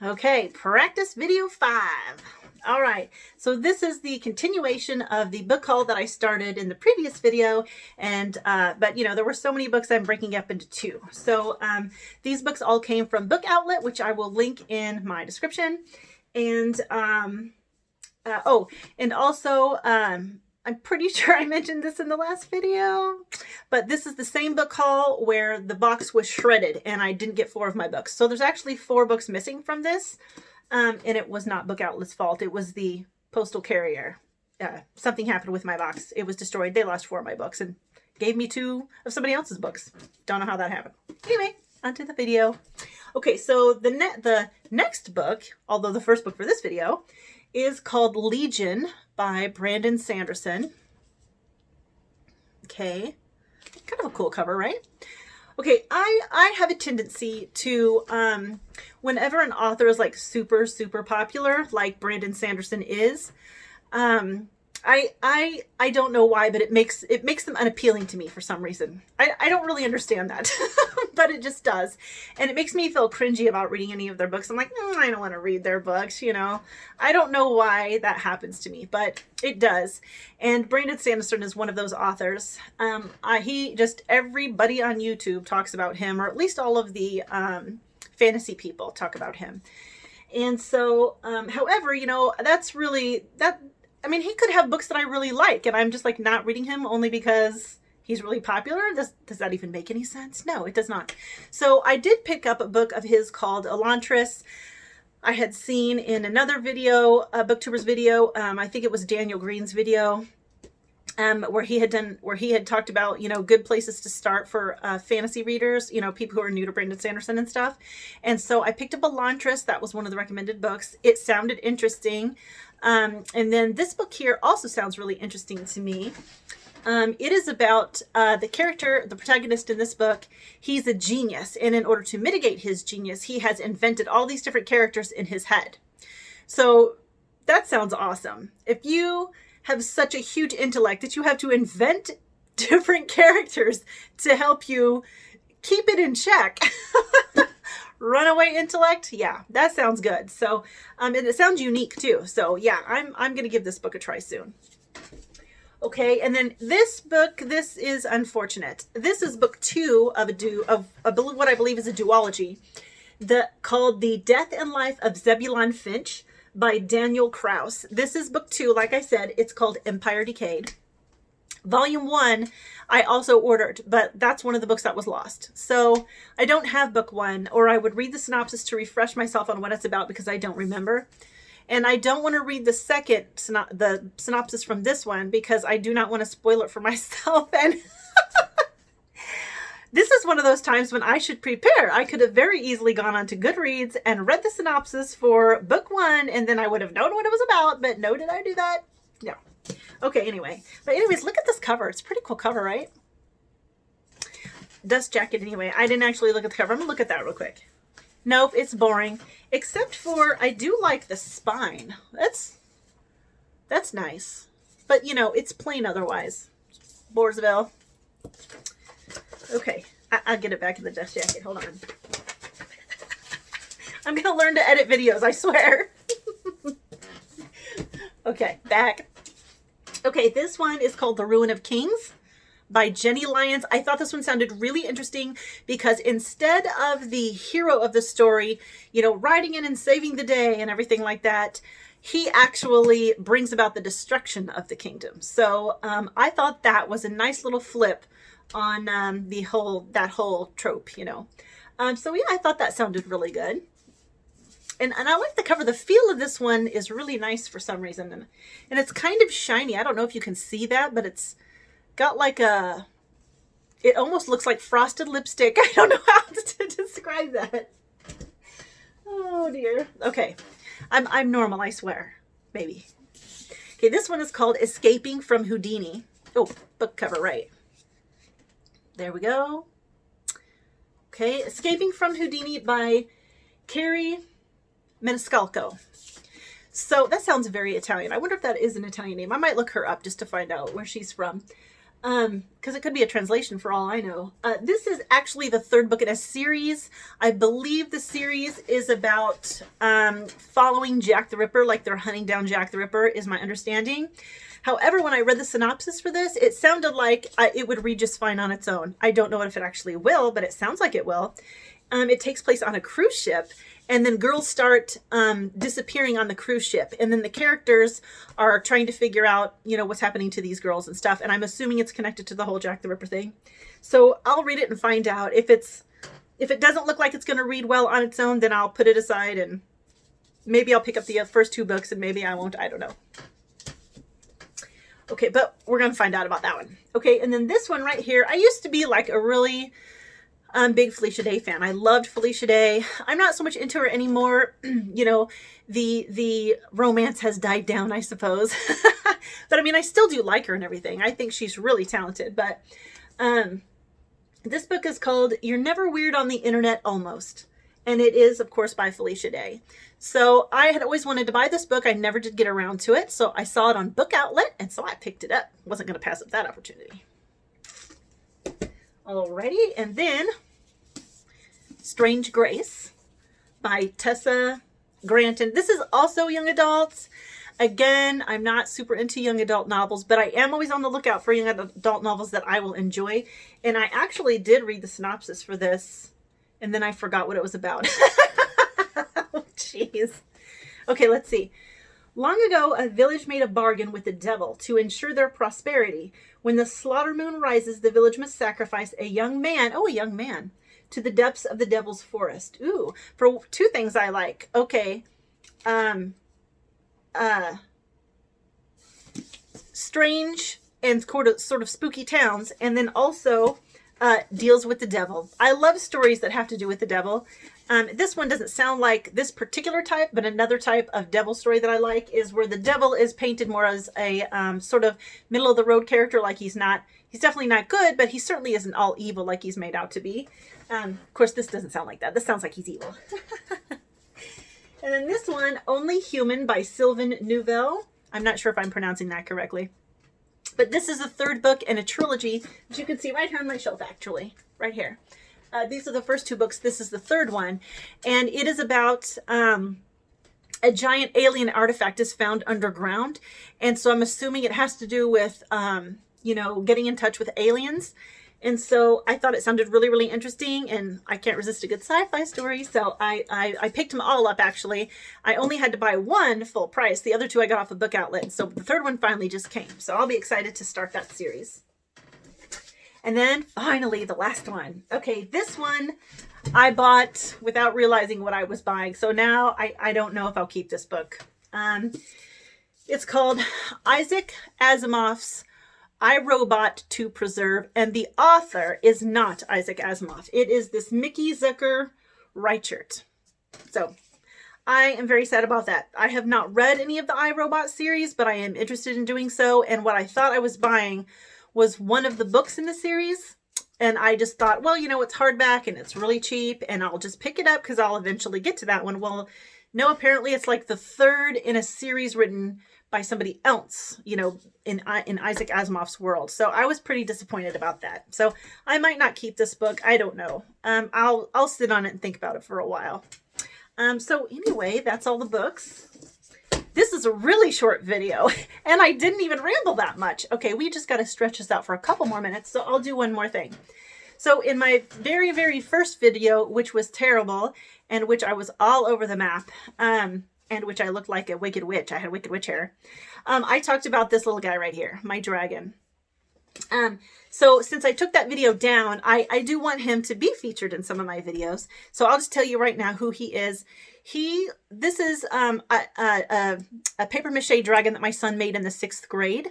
Okay, practice video 5. All right, so this is the continuation of the book haul that I started in the previous video, and but you know, there were so many books I'm breaking up into 2. So these books all came from Book Outlet, which I will link in my description, and and also I'm pretty sure I mentioned this in the last video, but this is the same book haul where the box was shredded and I didn't get 4 of my books. So there's actually 4 books missing from this. And it was not Book Outlet's fault. It was the postal carrier. Something happened with my box. It was destroyed. They lost 4 of my books and gave me 2 of somebody else's books. Don't know how that happened. Anyway, onto the video. Okay, so the next book, although the first book for this video, is called Legion by Brandon Sanderson. Okay, kind of a cool cover, right? Okay, I have a tendency to, whenever an author is like super popular, like Brandon Sanderson is, I don't know why, but it makes them unappealing to me for some reason. I don't really understand that, but it just does. And it makes me feel cringy about reading any of their books. I'm like, I don't want to read their books, you know. I don't know why that happens to me, but it does. And Brandon Sanderson is one of those authors. Everybody on YouTube talks about him, or at least all of the fantasy people talk about him. And so, however, you know, I mean, he could have books that I really like, and I'm just like not reading him only because he's really popular. Does that even make any sense? No, it does not. So I did pick up a book of his called Elantris. I had seen in another video, a BookTubers video, I think it was Daniel Green's video, where he had talked about, you know, good places to start for fantasy readers, you know, people who are new to Brandon Sanderson and stuff. And so I picked up Elantris. That was one of the recommended books. It sounded interesting. And then this book here also sounds really interesting to me. It is about the protagonist in this book. He's a genius, and in order to mitigate his genius, he has invented all these different characters in his head. So that sounds awesome. If you have such a huge intellect that you have to invent different characters to help you keep it in check. Runaway intellect, yeah, that sounds good. So, and it sounds unique too. So yeah, I'm gonna give this book a try soon. Okay, and then this book, this is unfortunate. This is book 2 of what I believe is a duology, called The Death and Life of Zebulon Finch by Daniel Kraus. This is book 2. Like I said, it's called Empire Decayed. Volume 1, I also ordered, but that's one of the books that was lost. So I don't have book 1, or I would read the synopsis to refresh myself on what it's about because I don't remember. And I don't want to read the synopsis from this one because I do not want to spoil it for myself. And this is one of those times when I should prepare. I could have very easily gone on to Goodreads and read the synopsis for book 1, and then I would have known what it was about. But no, did I do that? No. Okay, anyway. But anyways, look at this cover. It's a pretty cool cover, right? Dust jacket, anyway. I didn't actually look at the cover. I'm going to look at that real quick. Nope, it's boring. Except for, I do like the spine. That's nice. But, you know, it's plain otherwise. Borsville. Okay, I'll get it back in the dust jacket. Hold on. I'm going to learn to edit videos, I swear. Okay, back. Okay, this one is called The Ruin of Kings by Jenny Lyons. I thought this one sounded really interesting because instead of the hero of the story, you know, riding in and saving the day and everything like that, he actually brings about the destruction of the kingdom. So I thought that was a nice little flip on that whole trope, you know. So yeah, I thought that sounded really good. And I like the cover. The feel of this one is really nice for some reason. And it's kind of shiny. I don't know if you can see that, but it's got like it almost looks like frosted lipstick. I don't know how to describe that. Oh dear. Okay. I'm normal, I swear. Maybe. Okay, this one is called Escaping from Houdini. Oh, book cover, right. There we go. Okay, Escaping from Houdini by Carrie Maniscalco. So that sounds very Italian. I wonder if that is an Italian name. I might look her up just to find out where she's from. because it could be a translation for all I know. This is actually the third book in a series. I believe the series is about following Jack the Ripper, like they're hunting down Jack the Ripper, is my understanding. However, when I read the synopsis for this, it sounded like it would read just fine on its own. I don't know if it actually will, but it sounds like it will. It takes place on a cruise ship, and then girls start disappearing on the cruise ship, and then the characters are trying to figure out, you know, what's happening to these girls and stuff. And I'm assuming it's connected to the whole Jack the Ripper thing. So I'll read it and find out. If it doesn't look like it's going to read well on its own, then I'll put it aside, and maybe I'll pick up the first two books, and maybe I won't. I don't know. Okay, but we're going to find out about that one. Okay, and then this one right here, I used to be like a really big Felicia Day fan. I loved Felicia Day. I'm not so much into her anymore. You know, the romance has died down, I suppose. But I mean, I still do like her and everything. I think she's really talented. But this book is called You're Never Weird on the Internet Almost. And it is, of course, by Felicia Day. So I had always wanted to buy this book. I never did get around to it. So I saw it on Book Outlet, and so I picked it up. Wasn't going to pass up that opportunity. Alrighty, and then Strange Grace by Tessa Granton. This is also young adults. Again, I'm not super into young adult novels, but I am always on the lookout for young adult novels that I will enjoy. And I actually did read the synopsis for this, and then I forgot what it was about. Oh, jeez. Okay, let's see. Long ago, a village made a bargain with the devil to ensure their prosperity. When the slaughter moon rises, the village must sacrifice a young man, to the depths of the devil's forest. Ooh, for two things I like. Okay. Strange and sort of spooky towns, and then also deals with the devil. I love stories that have to do with the devil. This one doesn't sound like this particular type, but another type of devil story that I like is where the devil is painted more as a sort of middle of the road character. Like he's definitely not good, but he certainly isn't all evil like he's made out to be. Of course, this doesn't sound like that. This sounds like he's evil. And then this one, Only Human by Sylvain Neuvel. I'm not sure if I'm pronouncing that correctly. But this is the third book in a trilogy that you can see right here on my shelf, actually. Right here. These are the first two books. This is the third one. And it is about a giant alien artifact is found underground. And so I'm assuming it has to do with, you know, getting in touch with aliens. And so I thought it sounded really, really interesting. And I can't resist a good sci-fi story. So I picked them all up, actually. I only had to buy one full price. The other two I got off a Book Outlet. So the third one finally just came. So I'll be excited to start that series. And then finally, the last one. Okay, this one I bought without realizing what I was buying. So now I don't know if I'll keep this book. It's called Isaac Asimov's I, Robot to Preserve. And the author is not Isaac Asimov. It is this Mickey Zucker Reichert. So I am very sad about that. I have not read any of the I, Robot series, but I am interested in doing so. And what I thought I was buying was one of the books in the series. And I just thought, well, you know, it's hardback and it's really cheap and I'll just pick it up because I'll eventually get to that one. Well, no, apparently it's like the third in a series written by somebody else, you know, in Isaac Asimov's world. So I was pretty disappointed about that. So I might not keep this book. I don't know. I'll sit on it and think about it for a while. So anyway, that's all the books. This is a really short video, and I didn't even ramble that much. Okay, we just got to stretch this out for a couple more minutes, so I'll do one more thing. So in my very, very first video, which was terrible, and which I was all over the map, and which I looked like a wicked witch, I had wicked witch hair, I talked about this little guy right here, my dragon. So since I took that video down, I do want him to be featured in some of my videos. So I'll just tell you right now who he is. This is a paper mache dragon that my son made in the 6th grade.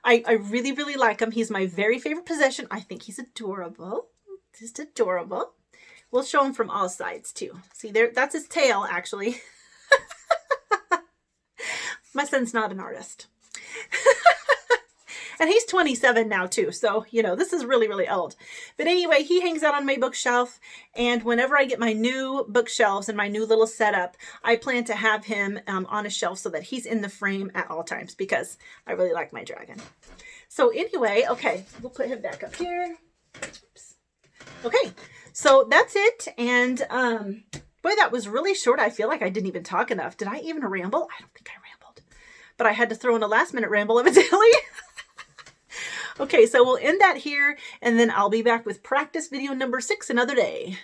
I really, really like him. He's my very favorite possession. I think he's adorable. Just adorable. We'll show him from all sides too. See there, that's his tail actually. My son's not an artist. And he's 27 now too. So, you know, this is really, really old. But anyway, he hangs out on my bookshelf. And whenever I get my new bookshelves and my new little setup, I plan to have him on a shelf so that he's in the frame at all times because I really like my dragon. So anyway, okay, we'll put him back up here. Oops. Okay, so that's it. And boy, that was really short. I feel like I didn't even talk enough. Did I even ramble? I don't think I rambled. But I had to throw in a last minute ramble evidently. Okay, so we'll end that here, and then I'll be back with practice video number 6 another day.